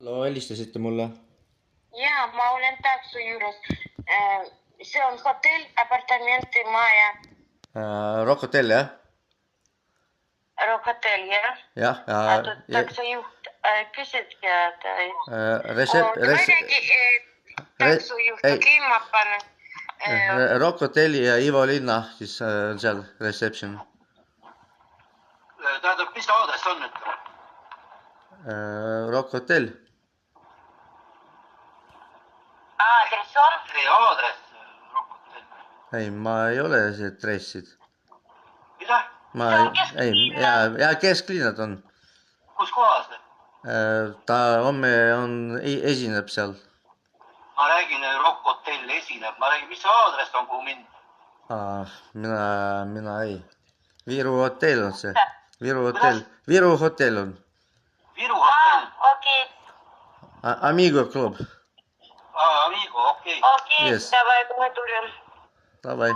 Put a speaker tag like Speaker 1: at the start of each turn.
Speaker 1: Hallo, helistasite mulle?
Speaker 2: Jaa, ma olen takso juures. See on hotell, apartamenti, maja.
Speaker 1: Rock Hotel, jah?
Speaker 2: Rock hotell, jah?
Speaker 1: Jah,
Speaker 2: А тут таксоjuht küsidki, et
Speaker 1: Recep-
Speaker 2: taksojuht
Speaker 1: ei,
Speaker 2: kliima panna.
Speaker 1: Rock Hotelli ja Ivo Linna, siis on seal reception.
Speaker 3: Tähendab, mis ta aadress on, ütleme?
Speaker 1: Rock Hotel.
Speaker 2: Aadress on?
Speaker 3: Ei, aadress Rock Hotel.
Speaker 1: Ei, ma ei ole see adressid.
Speaker 3: Mida?
Speaker 2: See on kesklinnad.
Speaker 1: Ja kesklinnad on.
Speaker 3: Kus kohas?
Speaker 1: Ta homme esineb seal.
Speaker 3: Ma räägin, Rock Hotel esineb. Ma räägin, mis see aadress on, kuhu minna?
Speaker 1: Mina ei. Viru hotell on see. Viru hotell on.
Speaker 3: Viru hotell?
Speaker 2: Okei.
Speaker 1: Amigo Club.
Speaker 3: Amigo, okei.
Speaker 2: Okei,
Speaker 1: Yes.
Speaker 2: davai, kui ma tulen.
Speaker 1: Davai.